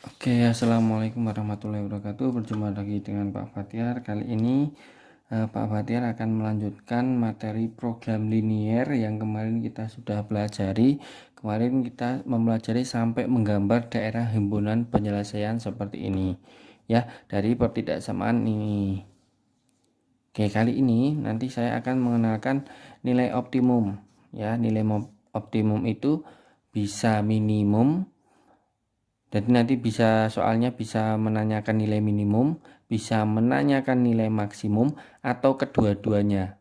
Oke, assalamualaikum warahmatullahi wabarakatuh. Berjumpa lagi dengan Pak Batiar. Kali ini Pak Batiar akan melanjutkan materi program linier yang kemarin kita sudah pelajari. Kemarin kita mempelajari sampai menggambar daerah himpunan penyelesaian seperti ini, ya, dari pertidaksamaan ini. Oke, kali ini nanti saya akan mengenalkan nilai optimum, ya. Nilai optimum itu bisa minimum. Jadi nanti soalnya bisa menanyakan nilai minimum, bisa menanyakan nilai maksimum, atau kedua-duanya,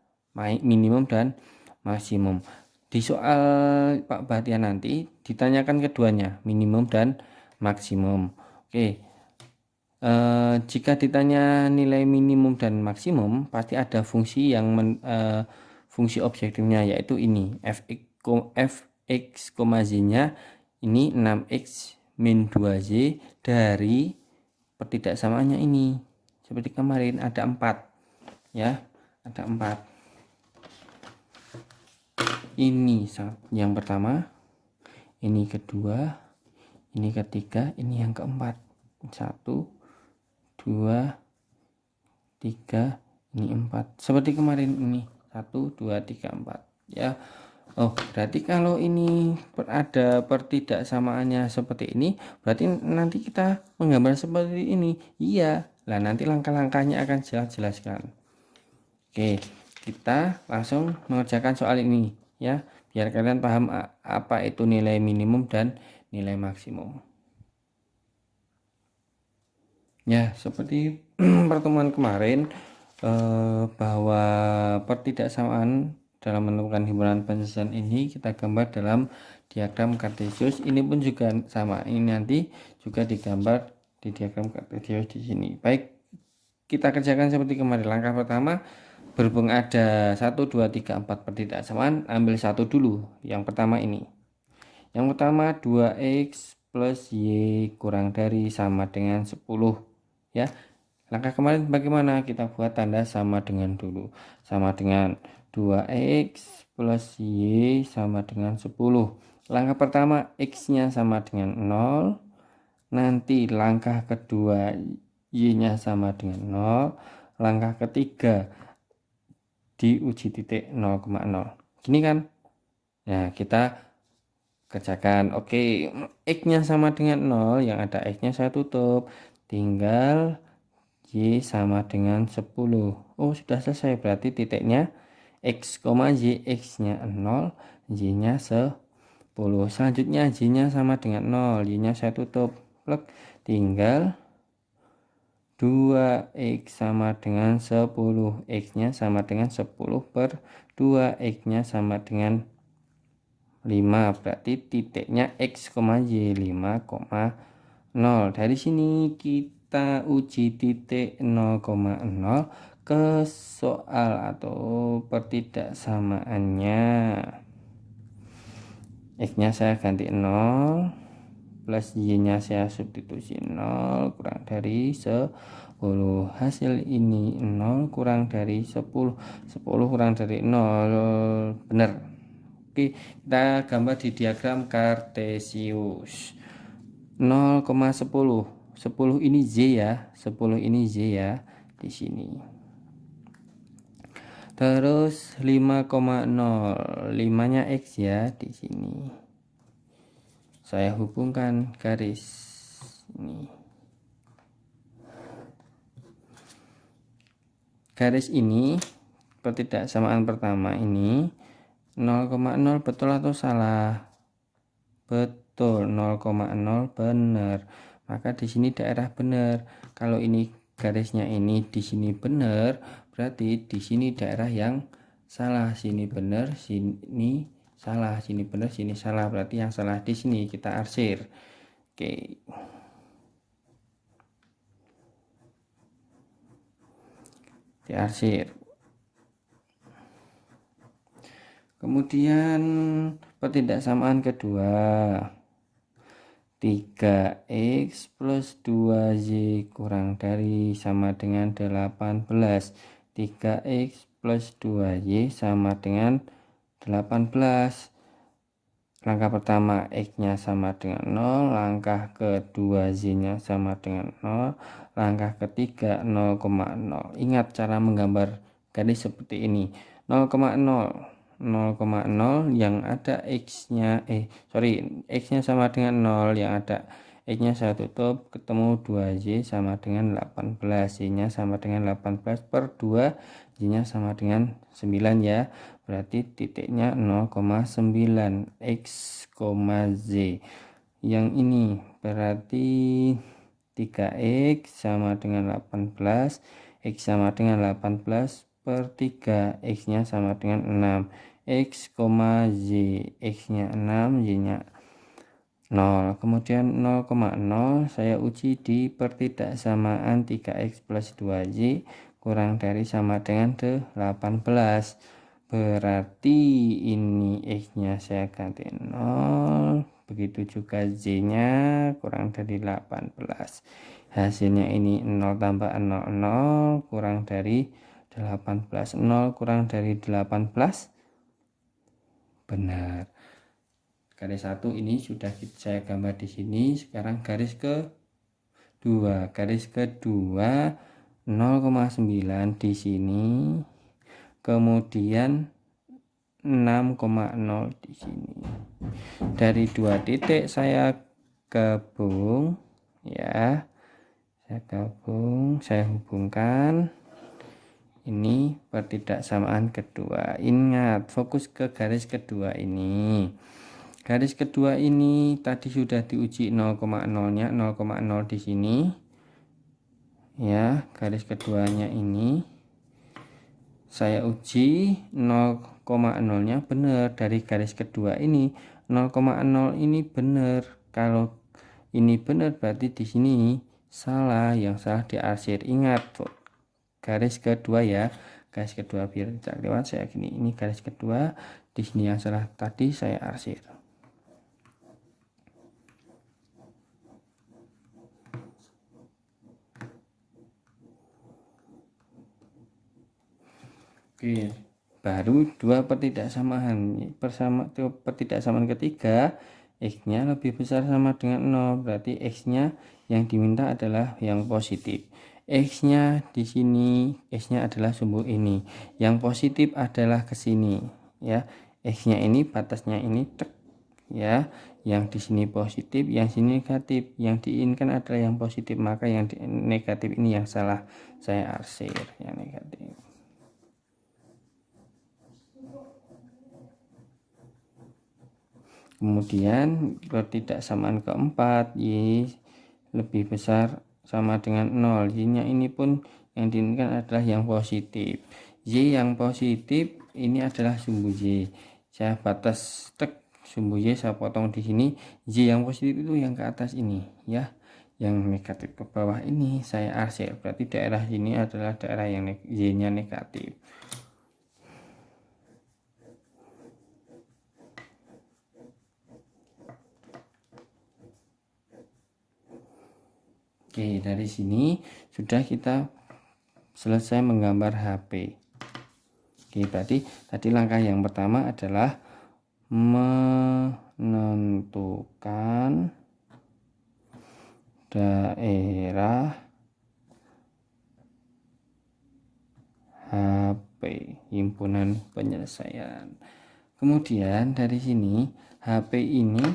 minimum dan maksimum. Di soal Pak Bahtiar nanti ditanyakan keduanya, minimum dan maksimum. Oke, jika ditanya nilai minimum dan maksimum, pasti ada fungsi yang fungsi objektifnya, yaitu ini fx, z-nya ini 6x min 2z dari pertidaksamaannya ini. Seperti kemarin ada 4, ya, ada 4. Ini yang pertama, ini kedua, ini ketiga, ini yang keempat. 1, 2, 3, ini 4. Seperti kemarin ini 1, 2, 3, 4, ya. Oh, berarti kalau ini ada pertidaksamaannya seperti ini, berarti nanti kita menggambar seperti ini. Iya, lah nanti langkah-langkahnya akan jelaskan. Oke, kita langsung mengerjakan soal ini, ya, biar kalian paham apa itu nilai minimum dan nilai maksimum. Ya, seperti pertemuan kemarin, bahwa pertidaksamaan dalam menentukan himpunan penyelesaian ini kita gambar dalam diagram kartesius. Ini pun juga sama, ini nanti juga digambar di diagram kartesius di sini. Baik, kita kerjakan seperti kemarin. Langkah pertama, berhubung ada 1, 2, 3, 4 pertidaksamaan, ambil satu dulu. Yang pertama ini, yang pertama 2x plus y kurang dari sama dengan 10, ya. Langkah kemarin bagaimana? Kita buat tanda sama dengan dulu. Sama dengan 2x plus y sama dengan 10. Langkah pertama x-nya sama dengan 0. Nanti langkah kedua y-nya sama dengan 0. Langkah ketiga diuji titik 0,0. Gini kan? Nah, kita kerjakan. Oke, x-nya sama dengan 0. Yang ada x-nya saya tutup. Tinggal y sama dengan 10. Oh, sudah selesai. Berarti titiknya x, y, x-nya 0, y-nya 10. Selanjutnya y-nya sama dengan 0, y-nya saya tutup. Plek. Tinggal 2x sama dengan 10. X-nya sama dengan 10 per 2. X-nya sama dengan 5. Berarti titiknya x, y 5,0. Dari sini kita uji titik 0,0 ke soal atau pertidaksamaannya. X-nya saya ganti 0, plus y-nya saya substitusi 0, kurang dari 10. Hasil ini 0 kurang dari 10. 10 kurang dari 0, benar. Oke, kita gambar di diagram kartesius. 0,10. 10 ini z ya, 10 ini z ya di sini. Terus 5,0, 5-nya x ya di sini. Saya hubungkan garis ini. Garis ini pertidaksamaan pertama ini 0,0 betul atau salah? Betul, 0,0 benar. Maka di sini daerah benar. Kalau ini garisnya ini di sini benar, berarti di sini daerah yang salah. Sini benar, sini salah, sini benar, sini salah. Berarti yang salah di sini, kita arsir. Oke. Diarsir. Kemudian pertidaksamaan kedua, 3x plus 2y kurang dari sama dengan 18. 3x plus 2y sama dengan 18. Langkah pertama X-nya sama dengan 0, langkah kedua Z-nya sama dengan 0, langkah ketiga 0,0. Ingat cara menggambar garis seperti ini. 0,0 0,0 yang ada X-nya X-nya sama dengan 0, yang ada X-nya saya tutup, ketemu 2Z sama dengan 18, Z-nya sama dengan 18 per 2, Z-nya sama dengan 9 ya. Berarti titiknya 0,9 X, Z. Yang ini berarti 3X sama dengan 18, X sama dengan 18 per 3, X-nya sama dengan 6, X, Z, X-nya 6, Y-nya 0. Kemudian 0,0 saya uji di pertidaksamaan 3X plus 2Y kurang dari sama dengan 18. Berarti ini X-nya saya ganti 0, begitu juga Z-nya kurang dari 18. Hasilnya ini 0 tambah 0, 0 kurang dari 18. 0 kurang dari 18 benar. Garis 1 ini sudah saya gambar di sini. Sekarang garis kedua. Garis kedua 0,9 di sini. Kemudian 6,0 di sini. Dari dua titik saya gabung ya. Saya hubungkan. Ini pertidaksamaan kedua. Ingat, fokus ke garis kedua ini. Garis kedua ini tadi sudah diuji 0,0-nya, 0,0 di sini. Ya, garis keduanya ini saya uji 0,0-nya benar. Dari garis kedua ini 0,0 ini benar. Kalau ini benar berarti di sini salah, yang salah diarsir. Ingat, garis kedua ya, garis kedua biar tidak lewat saya gini. Ini garis kedua, di sini yang salah tadi saya arsir. Oke, baru dua pertidaksamaan. Pertidaksamaan ketiga, X-nya lebih besar sama dengan 0, berarti X-nya yang diminta adalah yang positif. X-nya di sini, X-nya adalah sumbu ini. Yang positif adalah ke sini, ya. X-nya ini batasnya ini ya. Yang di sini positif, yang sini negatif. Yang diinginkan adalah yang positif, maka yang negatif ini yang salah. Saya arsir yang negatif. Kemudian pertidaksamaan keempat, Y lebih besar sama dengan 0. Y-nya ini pun yang diinginkan adalah yang positif. Y yang positif ini adalah sumbu Y. Saya batas sumbu Y saya potong di sini. Y yang positif itu yang ke atas ini ya. Yang negatif ke bawah ini saya arsir. Berarti daerah sini adalah daerah yang Y-nya negatif. Oke, dari sini sudah kita selesai menggambar HP. Oke, berarti tadi langkah yang pertama adalah menentukan daerah HP, himpunan penyelesaian. Kemudian dari sini HP ini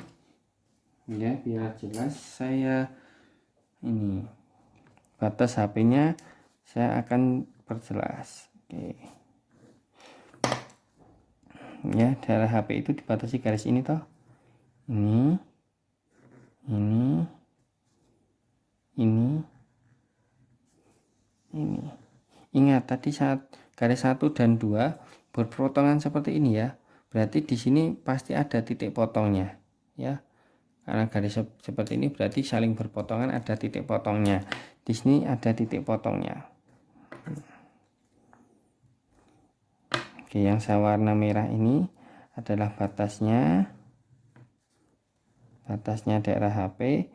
ya, biar jelas saya ini batas HP-nya saya akan perjelas. Oke. Ya, daerah HP itu dibatasi garis ini toh. Ini. Ingat tadi saat garis 1 dan 2 berpotongan seperti ini ya. Berarti di sini pasti ada titik potongnya ya. Karena garis seperti ini berarti saling berpotongan, ada titik potongnya. Di sini ada titik potongnya. Oke, yang saya warna merah ini adalah batasnya daerah HP.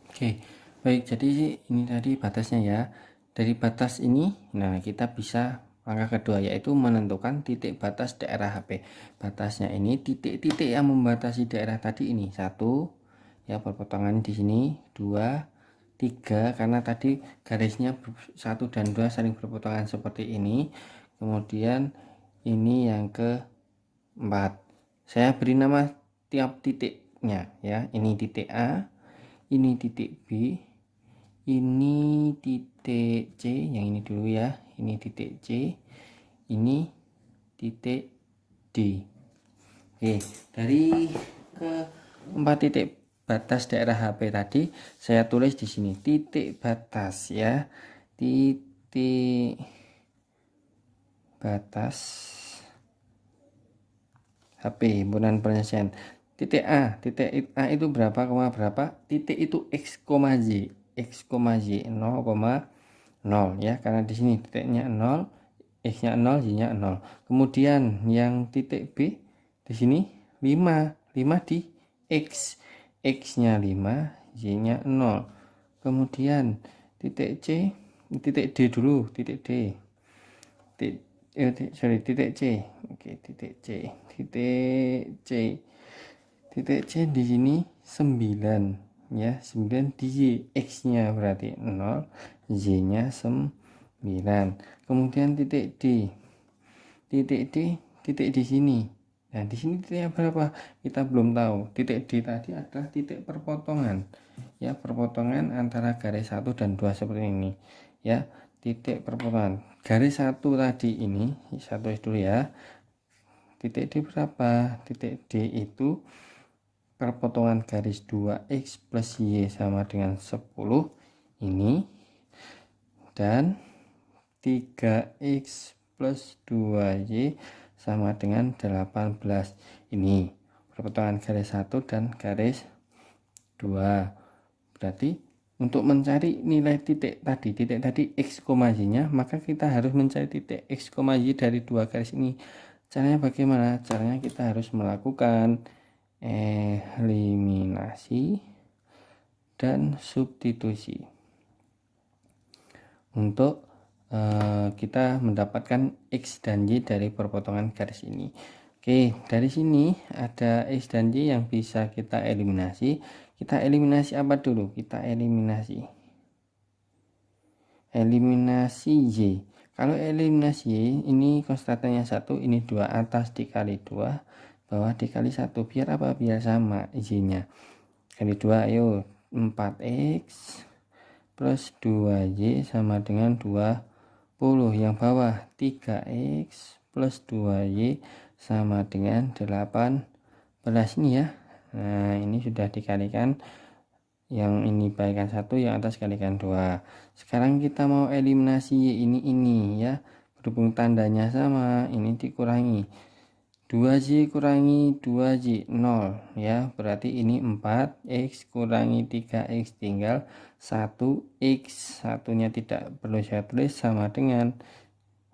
Oke, baik, jadi ini tadi batasnya ya. Dari batas ini, nah kita bisa Langkah kedua yaitu menentukan titik batas daerah HP. Batasnya ini titik-titik yang membatasi daerah tadi ini. 1 ya, perpotongan di sini, 2, 3 karena tadi garisnya 1 dan 2 saling berpotongan seperti ini. Kemudian ini yang keempat. Saya beri nama tiap titiknya ya. Ini titik A, ini titik B, ini titik C, yang ini dulu ya, ini titik C, ini titik D. Oke, dari keempat titik batas daerah HP tadi saya tulis di sini titik batas ya, titik batas HP himpunan penyelesaian. Titik A itu berapa, koma berapa, titik itu X, Y, X, Y 0,0 ya, karena di sini titiknya 0, X nya 0, Y nya 0. Kemudian yang titik B di sini 5 di X, X nya 5, Y nya 0. Kemudian titik C, titik D dulu, titik D, titik C. Oke, titik C, titik C, titik C di sini 9 ya, 9 di Y, X nya berarti 0, Y nya 9. Kemudian titik D, titik di sini. Nah, di sini titiknya berapa kita belum tahu. Titik D tadi adalah titik perpotongan ya, perpotongan antara garis 1 dan 2 seperti ini ya, titik perpotongan. Garis 1 tadi ini, satu dulu ya, titik D berapa, titik D itu perpotongan garis 2x plus y sama dengan 10 ini, dan 3x plus 2y sama dengan 18 ini, perpotongan garis 1 dan garis 2. Berarti untuk mencari nilai titik tadi x, y nya, maka kita harus mencari titik x, y dari dua garis ini. Caranya bagaimana? Caranya kita harus melakukan eliminasi dan substitusi untuk kita mendapatkan x dan y dari perpotongan garis ini. Oke, dari sini ada x dan y yang bisa kita eliminasi. Kita eliminasi apa dulu? Kita eliminasi y. Kalau eliminasi y, ini konstantanya 1, ini 2, atas dikali 2, bawah dikali 1. Biar apa? Biar sama y-nya. Kali 2, ayo, 4x plus 2y sama dengan 20. Yang bawah 3x plus 2y sama dengan 18 ini ya. Nah, ini sudah dikalikan, yang ini balikan 1, yang atas kalikan 2. Sekarang kita mau eliminasi y ini ya, berhubung tandanya sama, ini dikurangi 2y kurangi 2y 0 ya, berarti ini 4x kurangi 3x tinggal 1x, satunya tidak perlu saya tulis, sama dengan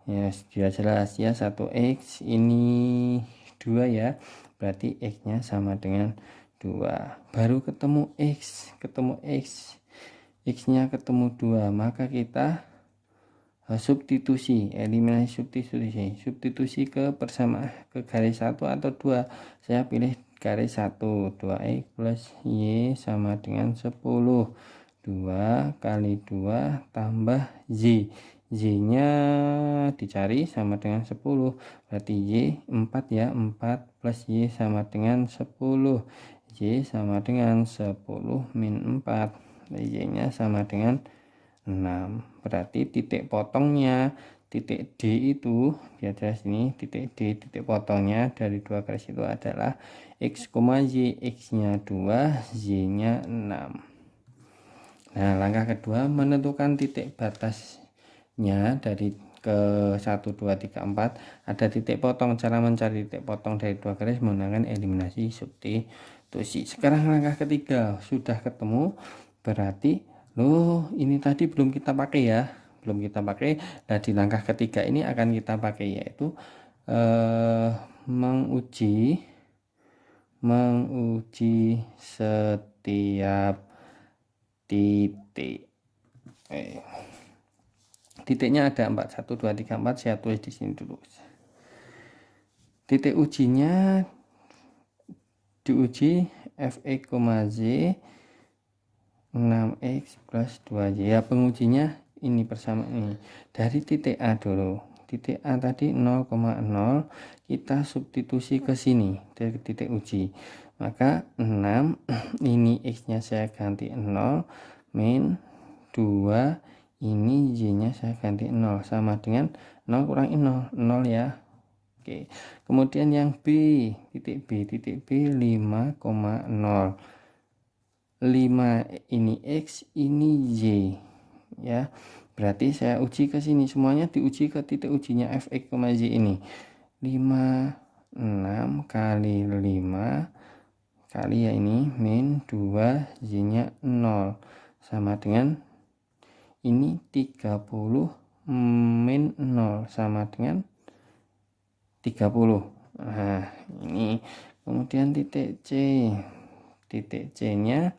ya, sudah jelas ya, 1x ini 2 ya, berarti x nya sama dengan 2. Baru ketemu x nya ketemu 2, maka kita substitusi, eliminasi substitusi ke garis 1 atau 2. Saya pilih garis 1, 2x plus y sama dengan 10. 2 kali 2 tambah y, y nya dicari sama dengan 10, berarti y 4 ya, 4 plus y sama dengan 10, y sama dengan 10 min 4, y nya sama dengan 6. Berarti titik potongnya titik D itu di atas sini, titik D, titik potongnya dari dua garis itu adalah x, y, x nya 2, y nya 6. Nah, langkah kedua menentukan titik batasnya dari ke 1, 2, 3, 4. Ada titik potong. Cara mencari titik potong dari dua garis menggunakan eliminasi substitusi. Sekarang langkah ketiga sudah ketemu, berarti loh, ini tadi belum kita pakai ya, belum kita pakai. Nah, di langkah ketiga ini akan kita pakai, yaitu menguji setiap titik. titiknya ada 4, 1 2 3 4, saya tulis di sini dulu. Titik ujinya diuji fx, z 6x plus 2y. Ya, pengujinya ini persamaan ini. Dari titik A dulu. Titik A tadi 0,0, kita substitusi ke sini dari titik uji. Maka 6 ini x-nya saya ganti 0 min 2 ini y-nya saya ganti 0 sama dengan 0 kurangi 0 ya. Oke. Kemudian yang B, titik B 5,0. 5 ini x, ini y ya. Berarti saya uji ke sini, semuanya diuji ke titik ujinya fx, z ini. 6 kali 5 kali ya ini min 2 y-nya 0 sama dengan ini 30 min 0 sama dengan 30. Nah, ini kemudian titik C. Titik C-nya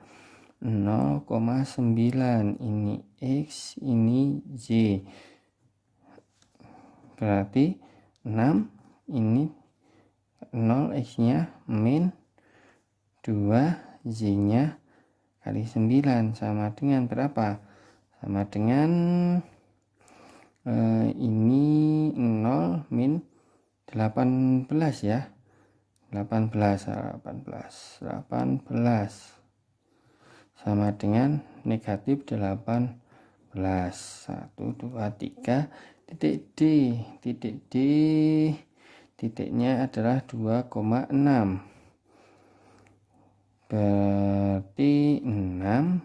0,9, ini x, ini y. Berarti 6 ini 0 x-nya min 2 y-nya kali 9 sama dengan berapa? Sama dengan ini 0 min 18 ya. 18 sama dengan negatif 18. 1 2 3 titik D. Titik D titiknya adalah 2,6. Berarti 6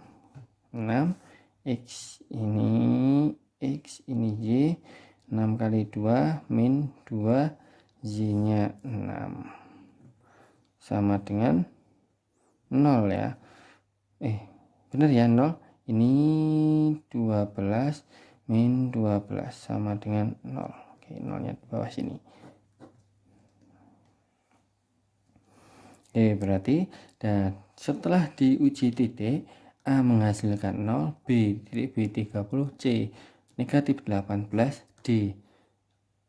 x ini y, 6 kali 2 min 2 y-nya 6 sama dengan 0 ya. Benar ya, 0. Ini 12 min 12 sama dengan 0. Oke, 0-nya di bawah sini. Berarti dan setelah diuji titik A menghasilkan 0, B titik B 30, C negatif 18, D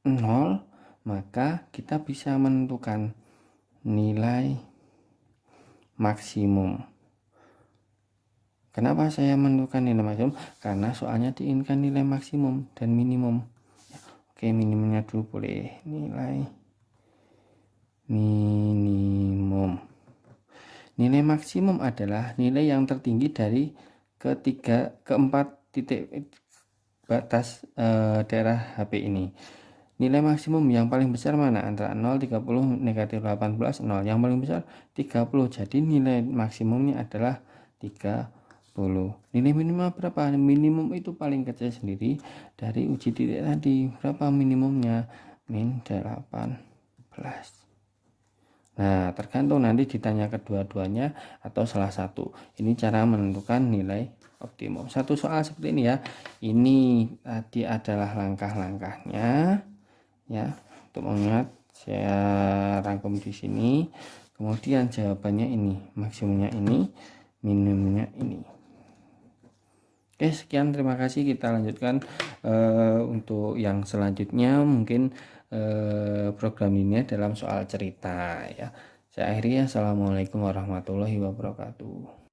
0, maka kita bisa menentukan nilai maksimum. Kenapa saya menentukan nilai maksimum? Karena soalnya diinginkan nilai maksimum dan minimum. Oke, minimumnya dulu boleh. Nilai minimum. Nilai maksimum adalah nilai yang tertinggi dari keempat titik batas daerah HP ini. Nilai maksimum yang paling besar mana? Antara 0, 30, negatif 18, 0. Yang paling besar 30. Jadi nilai maksimumnya adalah 30. Nilai minimal berapa? Minimum itu paling kecil sendiri dari uji titik tadi. Berapa minimumnya? Min 18. Nah, tergantung nanti ditanya kedua-duanya atau salah satu. Ini cara menentukan nilai optimum. Satu soal seperti ini ya. Ini tadi adalah langkah-langkahnya ya. Untuk mengingat saya rangkum di sini. Kemudian jawabannya ini, maksimumnya ini, minimumnya ini. Oke, sekian, terima kasih. Kita lanjutkan untuk yang selanjutnya. Mungkin program ini dalam soal cerita ya. Saya akhiri. Assalamualaikum warahmatullahi wabarakatuh.